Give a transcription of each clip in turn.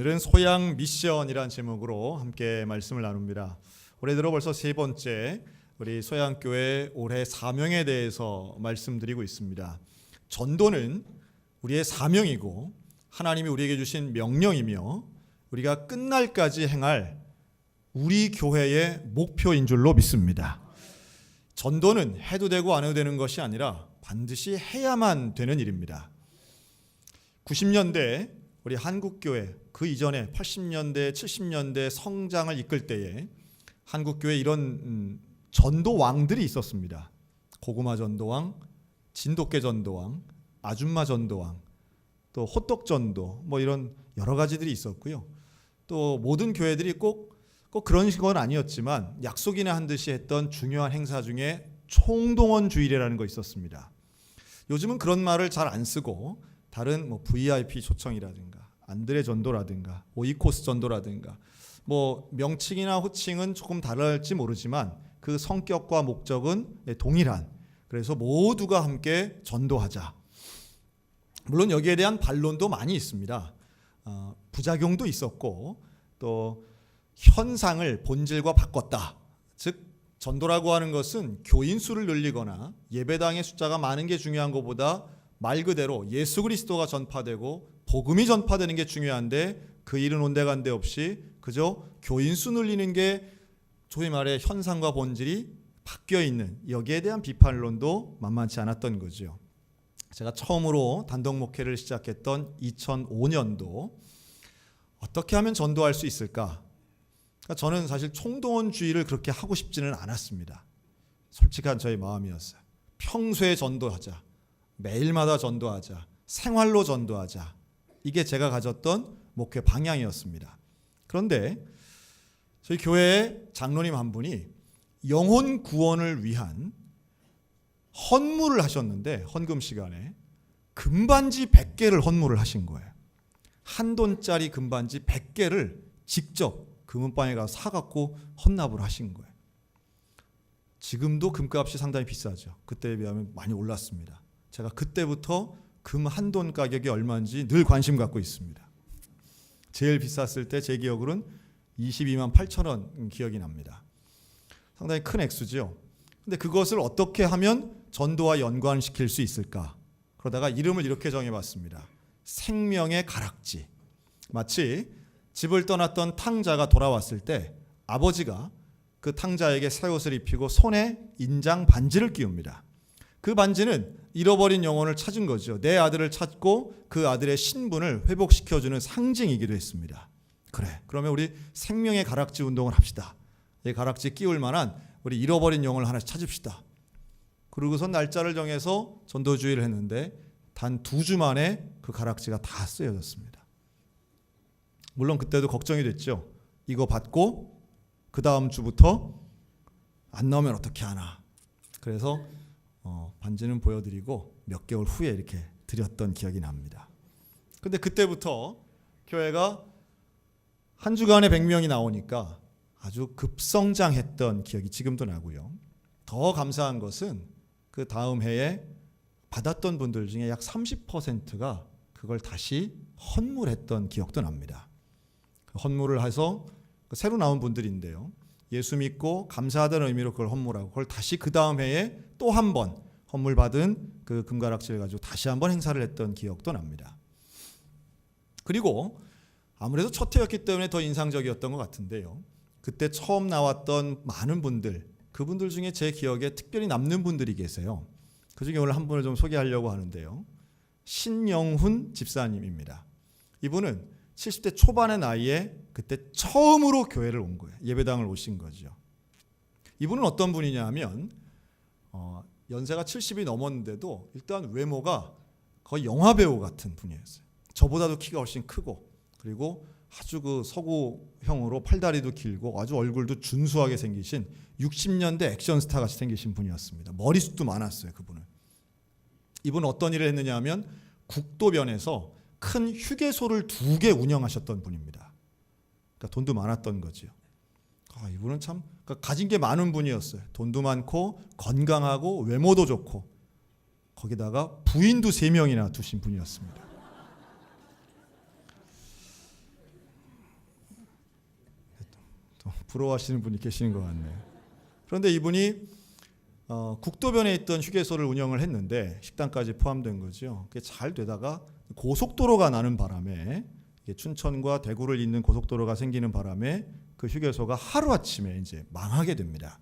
오늘은 소양 미션이라는 제목으로 함께 말씀을 나눕니다. 올해 들어 벌써 세 번째 우리 소양교회 올해 사명에 대해서 말씀드리고 있습니다. 전도는 우리의 사명이고 하나님이 우리에게 주신 명령이며 우리가 끝날까지 행할 우리 교회의 목표인 줄로 믿습니다. 전도는 해도 되고 안 해도 되는 것이 아니라 반드시 해야만 되는 일입니다. 90년대 우리 한국교회, 그 이전에 80년대, 70년대 성장을 이끌 때에 한국교회 이런 전도 왕들이 있었습니다. 고구마 전도왕, 진돗개 전도왕, 아줌마 전도왕, 또 호떡 전도, 뭐 이런 여러 가지들이 있었고요. 또 모든 교회들이 꼭 그런 건 아니었지만 약속이나 한 듯이 했던 중요한 행사 중에 총동원 주일이라는 거 있었습니다. 요즘은 그런 말을 잘 안 쓰고 다른 뭐 VIP 초청이라든가 안드레 전도라든가 오이코스 전도라든가 뭐 명칭이나 호칭은 조금 다를지 모르지만 그 성격과 목적은 동일한, 그래서 모두가 함께 전도하자. 물론 여기에 대한 반론도 많이 있습니다. 부작용도 있었고 또 현상을 본질과 바꿨다. 즉 전도라고 하는 것은 교인 수를 늘리거나 예배당의 숫자가 많은 게 중요한 것보다 말 그대로 예수 그리스도가 전파되고 복음이 전파되는 게 중요한데 그 일은 온데간데 없이 그저 교인 수 늘리는 게 소위 말해 현상과 본질이 바뀌어 있는, 여기에 대한 비판론도 만만치 않았던 거죠. 제가 처음으로 단독 목회를 시작했던 2005년도 어떻게 하면 전도할 수 있을까? 저는 사실 총동원주의를 그렇게 하고 싶지는 않았습니다. 솔직한 저의 마음이었어요. 평소에 전도하자, 매일마다 전도하자, 생활로 전도하자. 이게 제가 가졌던 목회 방향이었습니다. 그런데 저희 교회의 장로님 한 분이 영혼 구원을 위한 헌물을 하셨는데 헌금 시간에 금반지 100개를 헌물을 하신 거예요. $1 금반지 100개를 직접 금은방에 가서 사갖고 헌납을 하신 거예요. 지금도 금값이 상당히 비싸죠. 그때에 비하면 많이 올랐습니다. 제가 그때부터 금 한 돈 가격이 얼마인지 늘 관심 갖고 있습니다. 제일 비쌌을 때 제 기억으로는 22만 8천 원 기억이 납니다. 상당히 큰 액수죠. 근데 그것을 어떻게 하면 전도와 연관시킬 수 있을까? 그러다가 이름을 이렇게 정해봤습니다. 생명의 가락지. 마치 집을 떠났던 탕자가 돌아왔을 때 아버지가 그 탕자에게 새 옷을 입히고 손에 인장 반지를 끼웁니다. 그 반지는 잃어버린 영혼을 찾은 거죠. 내 아들을 찾고 그 아들의 신분을 회복시켜주는 상징이기도 했습니다. 그래, 그러면 우리 생명의 가락지 운동을 합시다. 이 가락지 끼울 만한 우리 잃어버린 영혼을 하나씩 찾읍시다. 그러고선 날짜를 정해서 전도주의를 했는데 단 2주 만에 그 가락지가 다 쓰여졌습니다. 물론 그때도 걱정이 됐죠. 이거 받고 그 다음 주부터 안 나오면 어떻게 하나. 그래서 반지는 보여드리고 몇 개월 후에 이렇게 드렸던 기억이 납니다. 근데 그때부터 교회가 한 주간에 100명이 나오니까 아주 급성장했던 기억이 지금도 나고요. 더 감사한 것은 그 다음 해에 받았던 분들 중에 약 30%가 그걸 다시 헌물했던 기억도 납니다. 헌물을 해서 새로 나온 분들인데요. 예수 믿고 감사하다는 의미로 그걸 헌물하고 그걸 다시 그 다음 해에 또 한 번 헌물 받은 그 금가락지를 가지고 다시 한 번 행사를 했던 기억도 납니다. 그리고 아무래도 첫 해였기 때문에 더 인상적이었던 것 같은데요. 그때 처음 나왔던 많은 분들, 그분들 중에 제 기억에 특별히 남는 분들이 계세요. 그중에 오늘 한 분을 좀 소개하려고 하는데요. 신영훈 집사님입니다. 이분은 70대 초반의 나이에 그때 처음으로 교회를 온 거예요. 예배당을 오신 거죠. 이분은 어떤 분이냐 하면 연세가 70이 넘었는데도 일단 외모가 거의 영화배우 같은 분이었어요. 저보다도 키가 훨씬 크고 그리고 아주 그 서구형으로 팔다리도 길고 아주 얼굴도 준수하게 생기신 60년대 액션스타 같이 생기신 분이었습니다. 머리숱도 많았어요. 그분은. 이분은 어떤 일을 했느냐 하면 국도변에서 큰 휴게소를 2개 운영하셨던 분입니다. 그러니까 돈도 많았던 거죠. 이분은 참 가진 게 많은 분이었어요. 돈도 많고 건강하고 외모도 좋고 거기다가 부인도 3명이나 두신 분이었습니다. 부러워하시는 분이 계시는 것 같네요. 그런데 이분이 국도변에 있던 휴게소를 운영을 했는데 식당까지 포함된 거죠. 그게 잘 되다가 고속도로가 나는 바람에 춘천과 대구를 잇는 고속도로가 생기는 바람에 그 휴게소가 하루아침에 이제 망하게 됩니다.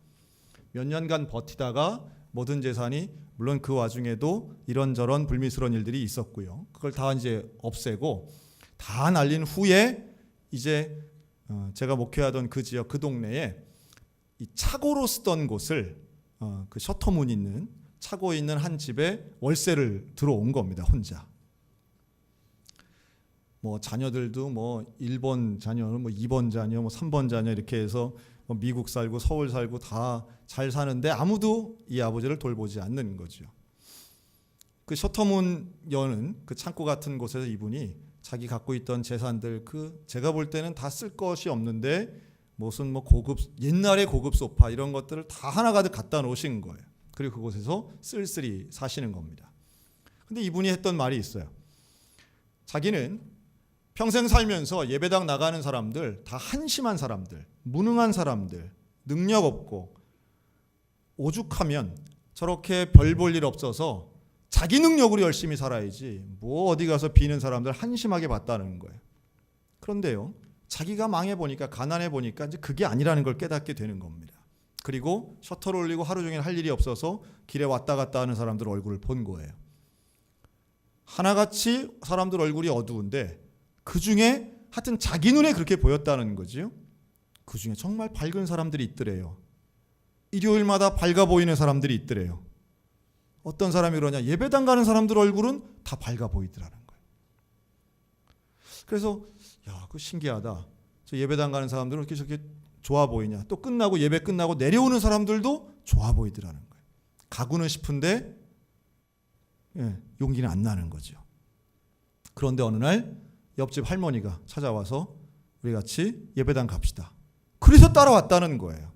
몇 년간 버티다가 모든 재산이 물론 그 와중에도 이런저런 불미스러운 일들이 있었고요. 그걸 다 이제 없애고 다 날린 후에 이제 제가 목회하던 그 지역 그 동네에 이 차고로 쓰던 곳을 그 셔터문 있는 차고 있는 한 집에 월세를 들어온 겁니다. 혼자. 뭐 자녀들도 뭐 1번 자녀는 뭐 2번 자녀, 뭐 3번 자녀 이렇게 해서 뭐 미국 살고 서울 살고 다 잘 사는데 아무도 이 아버지를 돌보지 않는 거죠. 그 셔터문 여는 그 창고 같은 곳에서 이분이 자기 갖고 있던 재산들 그 제가 볼 때는 다 쓸 것이 없는데 무슨 뭐 고급 옛날의 고급 소파 이런 것들을 다 하나가득 갖다 놓으신 거예요. 그리고 그곳에서 쓸쓸히 사시는 겁니다. 근데 이분이 했던 말이 있어요. 자기는 평생 살면서 예배당 나가는 사람들 다 한심한 사람들, 무능한 사람들, 능력 없고 오죽하면 저렇게 별 볼 일 없어서 자기 능력으로 열심히 살아야지 뭐 어디 가서 비는 사람들 한심하게 봤다는 거예요. 그런데요, 자기가 망해보니까 가난해보니까 이제 그게 아니라는 걸 깨닫게 되는 겁니다. 그리고 셔터를 올리고 하루 종일 할 일이 없어서 길에 왔다 갔다 하는 사람들 얼굴을 본 거예요. 하나같이 사람들 얼굴이 어두운데 그 중에 하여튼 자기 눈에 그렇게 보였다는 거죠. 그 중에 정말 밝은 사람들이 있더래요. 일요일마다 밝아 보이는 사람들이 있더래요. 어떤 사람이 그러냐, 예배당 가는 사람들 얼굴은 다 밝아 보이더라는 거예요. 그래서 야, 그거 신기하다. 저 예배당 가는 사람들은 이렇게 저렇게 좋아 보이냐. 또 끝나고 예배 끝나고 내려오는 사람들도 좋아 보이더라는 거예요. 가고는 싶은데 용기는 안 나는 거죠. 그런데 어느 날 옆집 할머니가 찾아와서 우리 같이 예배당 갑시다. 그래서 따라왔다는 거예요.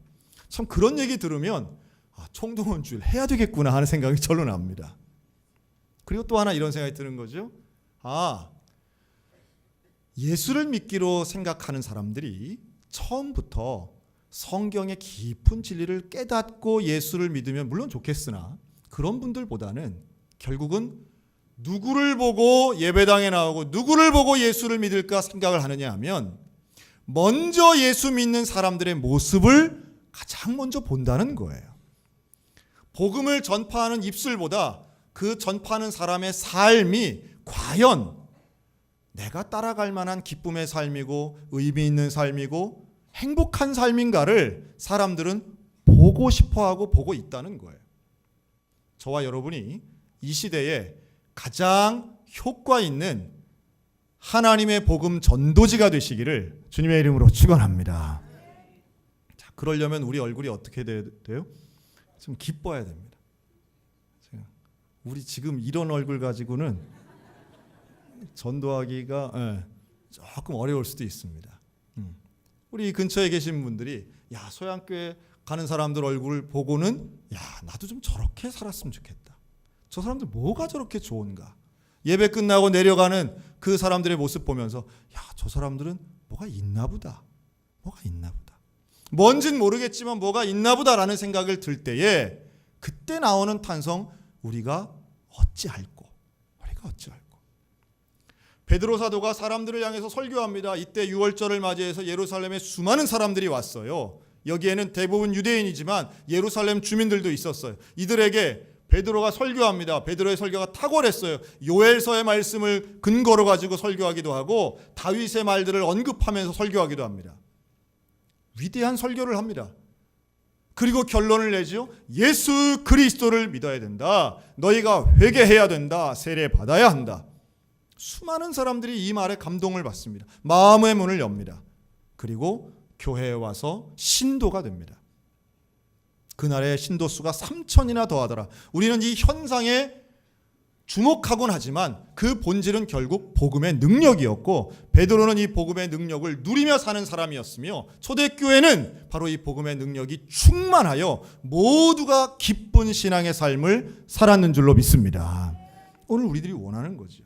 참 그런 얘기 들으면 총동원주일 해야 되겠구나 하는 생각이 절로 납니다. 그리고 또 하나 이런 생각이 드는 거죠. 예수를 믿기로 생각하는 사람들이 처음부터 성경의 깊은 진리를 깨닫고 예수를 믿으면 물론 좋겠으나 그런 분들보다는 결국은 누구를 보고 예배당에 나오고 누구를 보고 예수를 믿을까 생각을 하느냐 하면 먼저 예수 믿는 사람들의 모습을 가장 먼저 본다는 거예요. 복음을 전파하는 입술보다 그 전파하는 사람의 삶이 과연 내가 따라갈 만한 기쁨의 삶이고 의미 있는 삶이고 행복한 삶인가를 사람들은 보고 싶어하고 보고 있다는 거예요. 저와 여러분이 이 시대에 가장 효과 있는 하나님의 복음 전도지가 되시기를 주님의 이름으로 축원합니다. 자, 그러려면 우리 얼굴이 어떻게 돼요? 좀 기뻐야 됩니다. 우리 지금 이런 얼굴 가지고는 전도하기가 조금 어려울 수도 있습니다. 우리 근처에 계신 분들이 야, 소양교회 가는 사람들 얼굴 보고는 야, 나도 좀 저렇게 살았으면 좋겠다. 저 사람들 뭐가 저렇게 좋은가. 예배 끝나고 내려가는 그 사람들의 모습 보면서 야, 저 사람들은 뭐가 있나 보다. 뭐가 있나 보다. 뭔진 모르겠지만 뭐가 있나 보다라는 생각을 들 때에 그때 나오는 탄성 우리가 어찌할꼬. 우리가 어찌할꼬. 베드로 사도가 사람들을 향해서 설교합니다. 이때 유월절을 맞이해서 예루살렘에 수많은 사람들이 왔어요. 여기에는 대부분 유대인이지만 예루살렘 주민들도 있었어요. 이들에게 베드로가 설교합니다. 베드로의 설교가 탁월했어요. 요엘서의 말씀을 근거로 가지고 설교하기도 하고 다윗의 말들을 언급하면서 설교하기도 합니다. 위대한 설교를 합니다. 그리고 결론을 내죠. 예수 그리스도를 믿어야 된다. 너희가 회개해야 된다. 세례 받아야 한다. 수많은 사람들이 이 말에 감동을 받습니다. 마음의 문을 엽니다. 그리고 교회에 와서 신도가 됩니다. 그날의 신도 수가 3,000이나 더하더라. 우리는 이 현상에 주목하곤 하지만 그 본질은 결국 복음의 능력이었고 베드로는 이 복음의 능력을 누리며 사는 사람이었으며 초대교회는 바로 이 복음의 능력이 충만하여 모두가 기쁜 신앙의 삶을 살았는 줄로 믿습니다. 오늘 우리들이 원하는 거죠.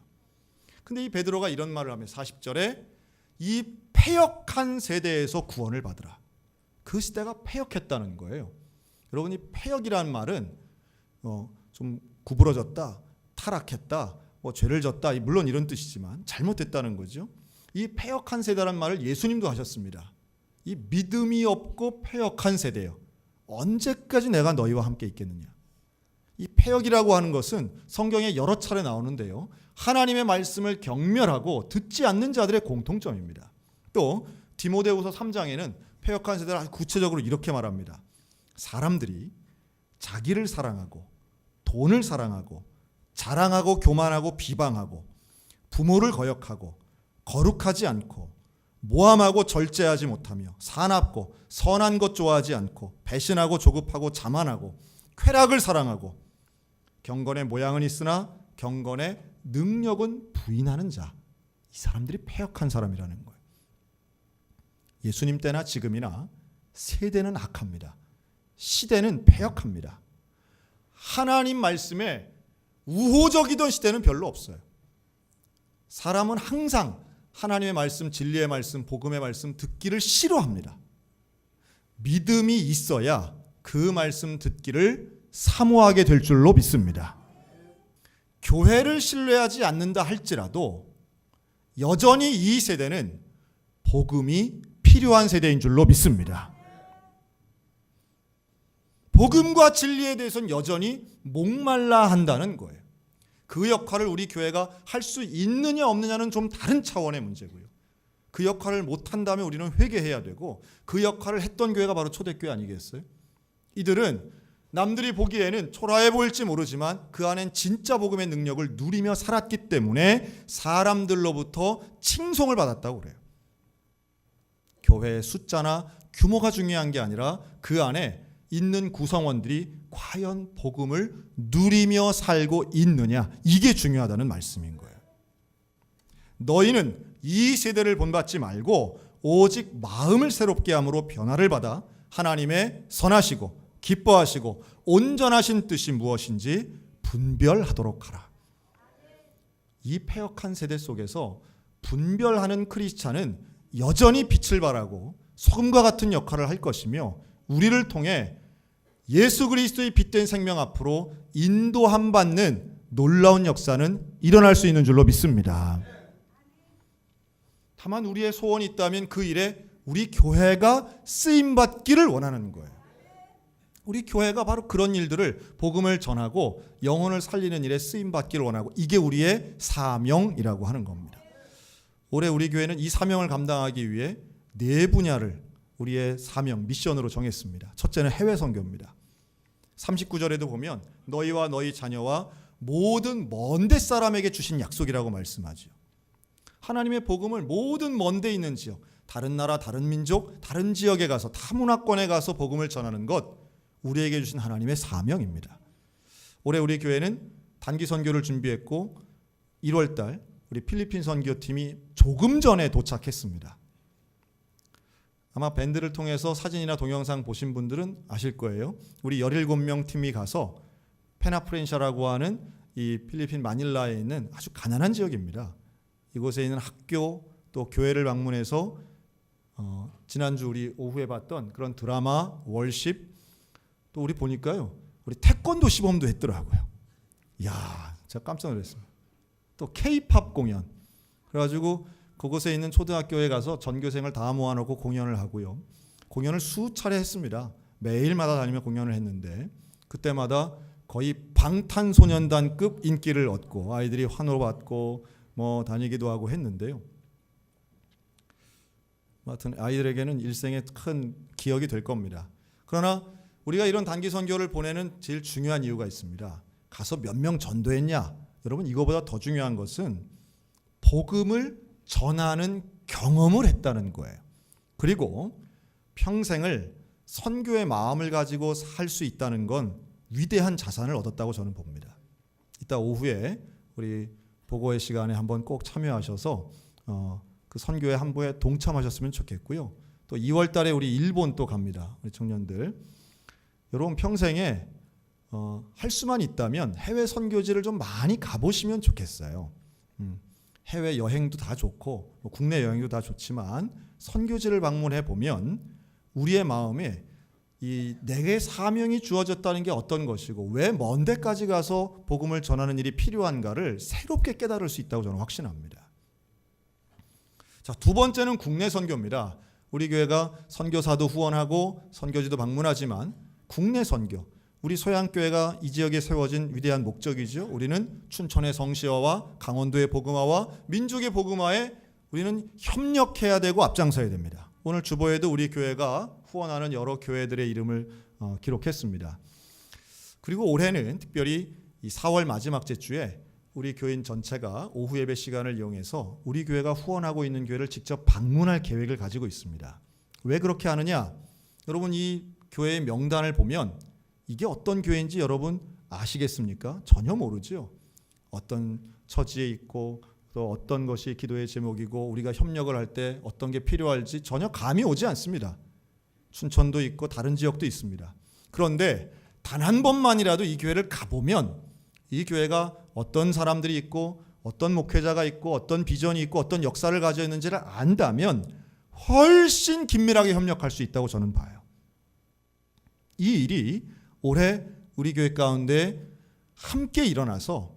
근데 이 베드로가 이런 말을 하며 40절에 이 패역한 세대에서 구원을 받으라. 그 시대가 패역했다는 거예요. 여러분, 이 패역이라는 말은 좀 구부러졌다, 타락했다, 죄를 졌다, 물론 이런 뜻이지만 잘못됐다는 거죠. 이 패역한 세대라는 말을 예수님도 하셨습니다. 이 믿음이 없고 패역한 세대요, 언제까지 내가 너희와 함께 있겠느냐. 이 패역이라고 하는 것은 성경에 여러 차례 나오는데요, 하나님의 말씀을 경멸하고 듣지 않는 자들의 공통점입니다. 또 디모데후서 3장에는 패역한 세대를 아주 구체적으로 이렇게 말합니다. 사람들이 자기를 사랑하고 돈을 사랑하고 자랑하고 교만하고 비방하고 부모를 거역하고 거룩하지 않고 모함하고 절제하지 못하며 사납고 선한 것 좋아하지 않고 배신하고 조급하고 자만하고 쾌락을 사랑하고 경건의 모양은 있으나 경건의 능력은 부인하는 자, 이 사람들이 패역한 사람이라는 거예요. 예수님 때나 지금이나 세대는 악합니다. 시대는 패역합니다. 하나님 말씀에 우호적이던 시대는 별로 없어요. 사람은 항상 하나님의 말씀, 진리의 말씀, 복음의 말씀 듣기를 싫어합니다. 믿음이 있어야 그 말씀 듣기를 사모하게 될 줄로 믿습니다. 교회를 신뢰하지 않는다 할지라도 여전히 이 세대는 복음이 필요한 세대인 줄로 믿습니다. 복음과 진리에 대해서는 여전히 목말라 한다는 거예요. 그 역할을 우리 교회가 할 수 있느냐 없느냐는 좀 다른 차원의 문제고요. 그 역할을 못한다면 우리는 회개해야 되고, 그 역할을 했던 교회가 바로 초대교회 아니겠어요? 이들은 남들이 보기에는 초라해 보일지 모르지만 그 안엔 진짜 복음의 능력을 누리며 살았기 때문에 사람들로부터 칭송을 받았다고 그래요. 교회의 숫자나 규모가 중요한 게 아니라 그 안에 있는 구성원들이 과연 복음을 누리며 살고 있느냐, 이게 중요하다는 말씀인 거예요. 너희는 이 세대를 본받지 말고 오직 마음을 새롭게 함으로 변화를 받아 하나님의 선하시고 기뻐하시고 온전하신 뜻이 무엇인지 분별하도록 하라. 이 패역한 세대 속에서 분별하는 크리스찬은 여전히 빛을 발하고 소금과 같은 역할을 할 것이며, 우리를 통해 예수 그리스도의 빛된 생명 앞으로 인도함 받는 놀라운 역사는 일어날 수 있는 줄로 믿습니다. 다만 우리의 소원이 있다면 그 일에 우리 교회가 쓰임받기를 원하는 거예요. 우리 교회가 바로 그런 일들을, 복음을 전하고 영혼을 살리는 일에 쓰임받기를 원하고, 이게 우리의 사명이라고 하는 겁니다. 올해 우리 교회는 이 사명을 감당하기 위해 4분야를 우리의 사명, 미션으로 정했습니다. 첫째는 해외 선교입니다. 39절에도 보면 너희와 너희 자녀와 모든 먼데 사람에게 주신 약속이라고 말씀하죠. 하나님의 복음을 모든 먼데 있는 지역, 다른 나라, 다른 민족, 다른 지역에 가서, 타문화권에 가서 복음을 전하는 것, 우리에게 주신 하나님의 사명입니다. 올해 우리 교회는 단기 선교를 준비했고 1월 달 우리 필리핀 선교팀이 조금 전에 도착했습니다. 아마 밴드를 통해서 사진이나 동영상 보신 분들은 아실 거예요. 우리 17명 팀이 가서 페나프렌샤라고 하는 이 필리핀 마닐라에 있는 아주 가난한 지역입니다. 이곳에 있는 학교, 또 교회를 방문해서 지난주 우리 오후에 봤던 그런 드라마, 월십, 또 우리 보니까요, 우리 태권도 시범도 했더라고요. 이야, 제가 깜짝 놀랐습니다. 또 K-팝 공연, 그래가지고 그곳에 있는 초등학교에 가서 전교생을 다 모아놓고 공연을 하고요. 공연을 수차례 했습니다. 매일마다 다니며 공연을 했는데 그때마다 거의 방탄소년단급 인기를 얻고 아이들이 환호를 받고 다니기도 하고 했는데요. 하여튼 아이들에게는 일생의 큰 기억이 될 겁니다. 그러나 우리가 이런 단기 선교를 보내는 제일 중요한 이유가 있습니다. 가서 몇 명 전도했냐? 여러분, 이거보다 더 중요한 것은 복음을 전하는 경험을 했다는 거예요. 그리고 평생을 선교의 마음을 가지고 살 수 있다는 건 위대한 자산을 얻었다고 저는 봅니다. 이따 오후에 우리 보고회 시간에 한번 꼭 참여하셔서 그 선교의 한부에 동참하셨으면 좋겠고요. 또 2월 달에 우리 일본 또 갑니다. 우리 청년들. 여러분 평생에 할 수만 있다면 해외 선교지를 좀 많이 가보시면 좋겠어요. 해외 여행도 다 좋고 국내 여행도 다 좋지만 선교지를 방문해 보면 우리의 마음에 내게 사명이 주어졌다는 게 어떤 것이고 왜 먼 데까지 가서 복음을 전하는 일이 필요한가를 새롭게 깨달을 수 있다고 저는 확신합니다. 자, 두 번째는 국내 선교입니다. 우리 교회가 선교사도 후원하고 선교지도 방문하지만 국내 선교, 우리 소양교회가 이 지역에 세워진 위대한 목적이죠. 우리는 춘천의 성시화와 강원도의 복음화와 민족의 복음화에 우리는 협력해야 되고 앞장서야 됩니다. 오늘 주보에도 우리 교회가 후원하는 여러 교회들의 이름을 기록했습니다. 그리고 올해는 특별히 이 4월 마지막 주에 우리 교인 전체가 오후 예배 시간을 이용해서 우리 교회가 후원하고 있는 교회를 직접 방문할 계획을 가지고 있습니다. 왜 그렇게 하느냐? 여러분 이 교회의 명단을 보면 이게 어떤 교회인지 여러분 아시겠습니까? 전혀 모르죠. 어떤 처지에 있고 또 어떤 것이 기도의 제목이고 우리가 협력을 할 때 어떤 게 필요할지 전혀 감이 오지 않습니다. 춘천도 있고 다른 지역도 있습니다. 그런데 단 한 번만이라도 이 교회를 가보면 이 교회가 어떤 사람들이 있고 어떤 목회자가 있고 어떤 비전이 있고 어떤 역사를 가지고 있는지를 안다면 훨씬 긴밀하게 협력할 수 있다고 저는 봐요. 이 일이 올해 우리 교회 가운데 함께 일어나서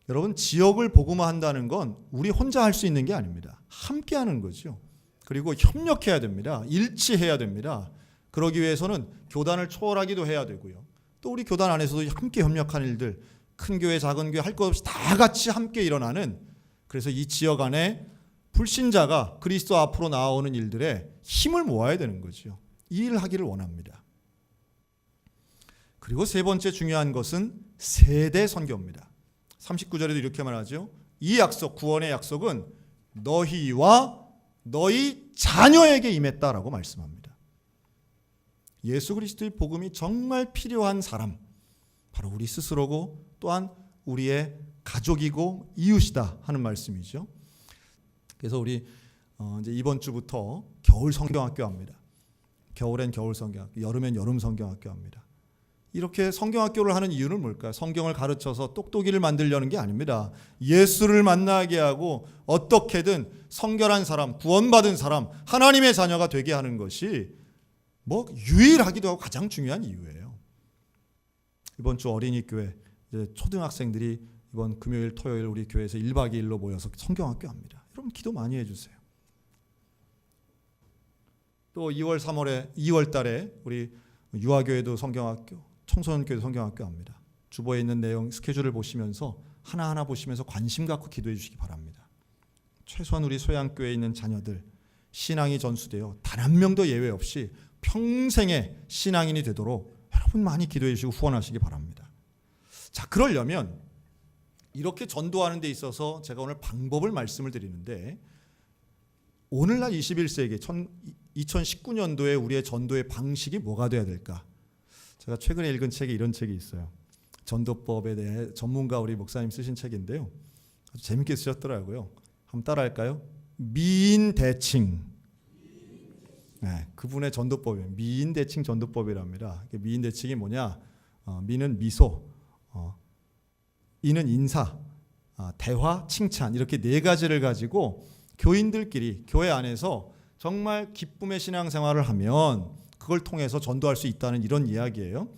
여러분 지역을 복음화한다는 건 우리 혼자 할 수 있는 게 아닙니다. 함께 하는 거죠. 그리고 협력해야 됩니다. 일치해야 됩니다. 그러기 위해서는 교단을 초월하기도 해야 되고요. 또 우리 교단 안에서도 함께 협력하는 일들, 큰 교회 작은 교회 할 것 없이 다 같이 함께 일어나는, 그래서 이 지역 안에 불신자가 그리스도 앞으로 나아오는 일들에 힘을 모아야 되는 거죠. 이 일을 하기를 원합니다. 그리고 세 번째 중요한 것은 세대 선교입니다. 39절에도 이렇게 말하죠. 이 약속, 구원의 약속은 너희와 너희 자녀에게 임했다라고 말씀합니다. 예수 그리스도의 복음이 정말 필요한 사람, 바로 우리 스스로고 또한 우리의 가족이고 이웃이다 하는 말씀이죠. 그래서 우리 이제 이번 주부터 겨울 성경학교 합니다. 겨울엔 겨울 성경학교, 여름엔 여름 성경학교 합니다. 이렇게 성경학교를 하는 이유는 뭘까요? 성경을 가르쳐서 똑똑이를 만들려는 게 아닙니다. 예수를 만나게 하고 어떻게든 성결한 사람, 구원받은 사람, 하나님의 자녀가 되게 하는 것이 유일하기도 하고 가장 중요한 이유예요. 이번 주 어린이 교회 초등학생들이 이번 금요일, 토요일 우리 교회에서 1박 2일로 모여서 성경학교 합니다. 여러분 기도 많이 해주세요. 또 2월 달에 우리 유아교회도 성경학교, 청소년교회도 성경학교 합니다. 주보에 있는 내용 스케줄을 보시면서 하나하나 보시면서 관심 갖고 기도해 주시기 바랍니다. 최소한 우리 소양교회에 있는 자녀들 신앙이 전수되어 단 한 명도 예외 없이 평생의 신앙인이 되도록 여러분 많이 기도해 주시고 후원하시기 바랍니다. 자, 그러려면 이렇게 전도하는 데 있어서 제가 오늘 방법을 말씀을 드리는데, 오늘날 21세기 2019년도에 우리의 전도의 방식이 뭐가 돼야 될까? 제가 최근에 읽은 책에 이런 책이 있어요. 전도법에 대해 전문가 우리 목사님 쓰신 책인데요. 아주 재밌게 쓰셨더라고요. 한번 따라할까요? 미인대칭. 네, 그분의 전도법이에요. 미인대칭 전도법이랍니다. 미인대칭이 뭐냐? 미는 미소, 인은 인사, 대화, 칭찬, 이렇게 네 가지를 가지고 교인들끼리 교회 안에서 정말 기쁨의 신앙생활을 하면 그걸 통해서 전도할 수 있다는 이런 이야기예요.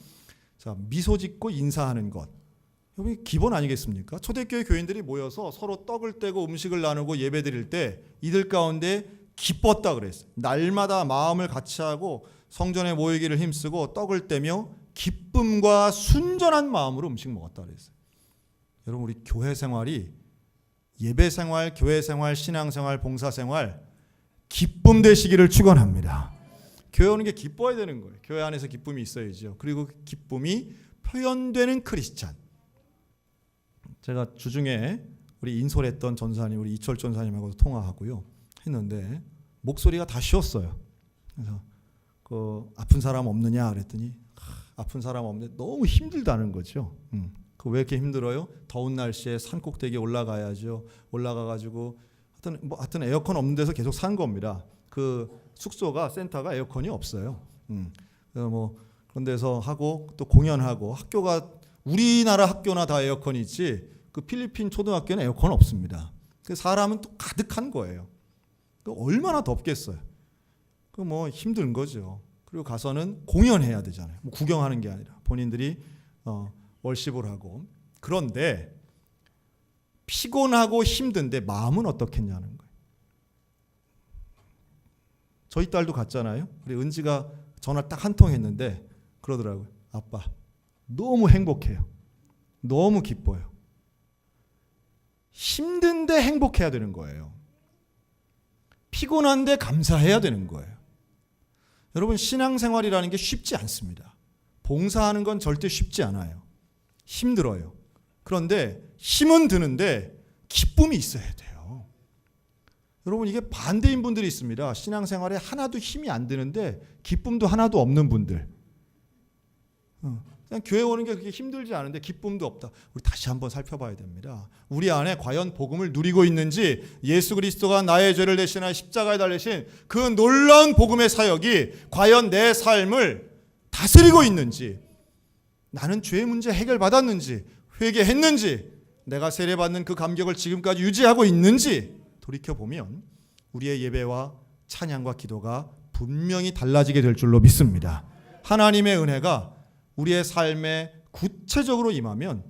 자, 미소 짓고 인사하는 것, 여기 기본 아니겠습니까? 초대교회 교인들이 모여서 서로 떡을 떼고 음식을 나누고 예배드릴 때 이들 가운데 기뻤다 그랬어요. 날마다 마음을 같이 하고 성전에 모이기를 힘쓰고 떡을 떼며 기쁨과 순전한 마음으로 음식 먹었다 그랬어요. 여러분 우리 교회 생활이 예배 생활, 교회 생활, 신앙 생활, 봉사 생활 기쁨 되시기를 축원합니다. 교회 오는 게 기뻐야 되는 거예요. 교회 안에서 기쁨이 있어야죠. 그리고 그 기쁨이 표현되는 크리스찬. 제가 주중에 우리 인솔했던 전사님, 우리 이철 전사님하고 통화하고요 했는데 목소리가 다 쉬었어요. 그래서 아픈 사람 없느냐 그랬더니 아픈 사람 없는데 너무 힘들다는 거죠. 왜 이렇게 힘들어요? 더운 날씨에 산 꼭대기에 올라가야죠. 올라가가지고 하여튼 에어컨 없는 데서 계속 산 겁니다. 그 숙소가 센터가 에어컨이 없어요. 그런 데서 하고 또 공연하고, 학교가 우리나라 학교나 다 에어컨이 있지 그 필리핀 초등학교는 에어컨 없습니다. 그 사람은 또 가득한 거예요. 얼마나 덥겠어요. 힘든 거죠. 그리고 가서는 공연해야 되잖아요. 뭐 구경하는 게 아니라 본인들이 월십을 하고. 그런데 피곤하고 힘든데 마음은 어떻겠냐는 거예요. 저희 딸도 갔잖아요. 우리 은지가 전화 딱 한 통 했는데 그러더라고요. 아빠 너무 행복해요. 너무 기뻐요. 힘든데 행복해야 되는 거예요. 피곤한데 감사해야 되는 거예요. 여러분, 신앙생활이라는 게 쉽지 않습니다. 봉사하는 건 절대 쉽지 않아요. 힘들어요. 그런데 힘은 드는데 기쁨이 있어야 돼요. 여러분, 이게 반대인 분들이 있습니다. 신앙생활에 하나도 힘이 안 드는데 기쁨도 하나도 없는 분들. 그냥 교회 오는 게 그렇게 힘들지 않은데 기쁨도 없다. 우리 다시 한번 살펴봐야 됩니다. 우리 안에 과연 복음을 누리고 있는지, 예수 그리스도가 나의 죄를 대신하여 십자가에 달리신 그 놀라운 복음의 사역이 과연 내 삶을 다스리고 있는지, 나는 죄의 문제 해결받았는지, 회개했는지, 내가 세례받는 그 감격을 지금까지 유지하고 있는지 돌이켜보면 우리의 예배와 찬양과 기도가 분명히 달라지게 될 줄로 믿습니다. 하나님의 은혜가 우리의 삶에 구체적으로 임하면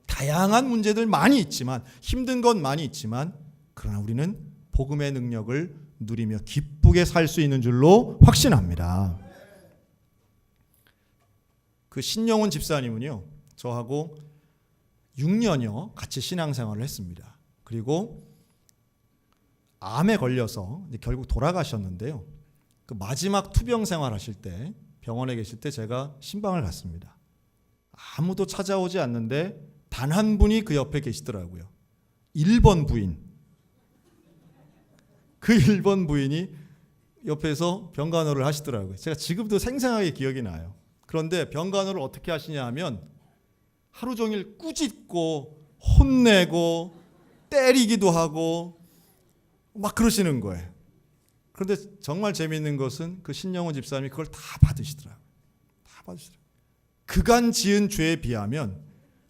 다양한 문제들 많이 있지만, 힘든 건 많이 있지만, 그러나 우리는 복음의 능력을 누리며 기쁘게 살 수 있는 줄로 확신합니다. 그 신영훈 집사님은요, 저하고 6년여 같이 신앙생활을 했습니다. 그리고 암에 걸려서 이제 결국 돌아가셨는데요. 그 마지막 투병 생활하실 때, 병원에 계실 때 제가 신방을 갔습니다. 아무도 찾아오지 않는데 단 한 분이 그 옆에 계시더라고요. 1번 부인. 그 1번 부인이 옆에서 병간호를 하시더라고요. 제가 지금도 생생하게 기억이 나요. 그런데 병간호를 어떻게 하시냐 하면 하루 종일 꾸짖고 혼내고 때리기도 하고 막 그러시는 거예요. 그런데 정말 재미있는 것은 그 신영훈 집사님이 그걸 다 받으시더라고요. 다 받으시더라고요. 그간 지은 죄에 비하면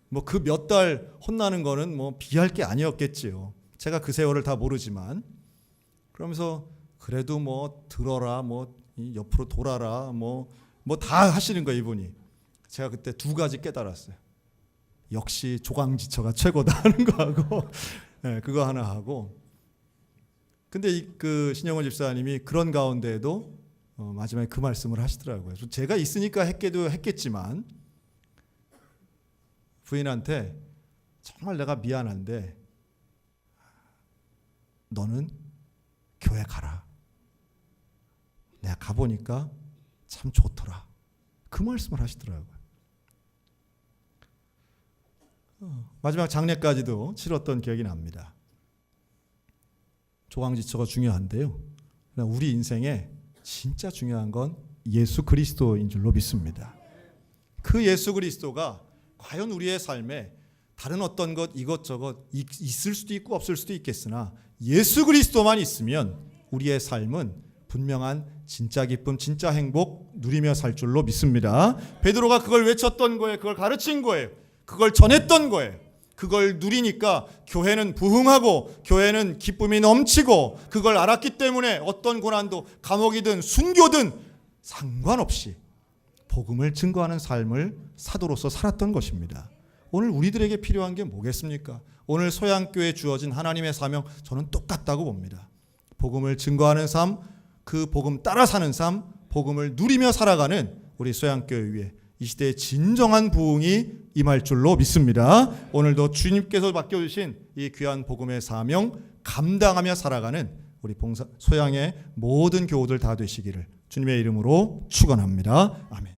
뭐 그 몇 달 혼나는 거는 뭐 비할 게 아니었겠지요. 제가 그 세월을 다 모르지만, 그러면서 그래도 뭐 들어라, 뭐 옆으로 돌아라, 뭐 다 하시는 거예요, 이분이. 제가 그때 두 가지 깨달았어요. 역시 조강지처가 최고다 하는 거 하고, 네, 그거 하나 하고. 근데 그 신영원 집사님이 그런 가운데에도 마지막에 그 말씀을 하시더라고요. 제가 있으니까 했겠지만, 부인한테 정말 내가 미안한데 너는 교회 가라. 내가 가보니까 참 좋더라. 그 말씀을 하시더라고요. 마지막 장례까지도 치렀던 기억이 납니다. 조강지처가 중요한데요. 우리 인생에 진짜 중요한 건 예수 그리스도인 줄로 믿습니다. 그 예수 그리스도가 과연 우리의 삶에 다른 어떤 것 이것저것 있을 수도 있고 없을 수도 있겠으나 예수 그리스도만 있으면 우리의 삶은 분명한 진짜 기쁨, 진짜 행복 누리며 살 줄로 믿습니다. 베드로가 그걸 외쳤던 거예요. 그걸 가르친 거예요. 그걸 전했던 거예요. 그걸 누리니까 교회는 부흥하고 교회는 기쁨이 넘치고, 그걸 알았기 때문에 어떤 고난도, 감옥이든 순교든 상관없이 복음을 증거하는 삶을 사도로서 살았던 것입니다. 오늘 우리들에게 필요한 게 뭐겠습니까? 오늘 소양교회에 주어진 하나님의 사명, 저는 똑같다고 봅니다. 복음을 증거하는 삶, 그 복음 따라 사는 삶, 복음을 누리며 살아가는 우리 소양교회 위에 이 시대의 진정한 부흥이 임할 줄로 믿습니다. 오늘도 주님께서 맡겨주신 이 귀한 복음의 사명 감당하며 살아가는 우리 소양의 모든 교우들 다 되시기를 주님의 이름으로 축원합니다. 아멘.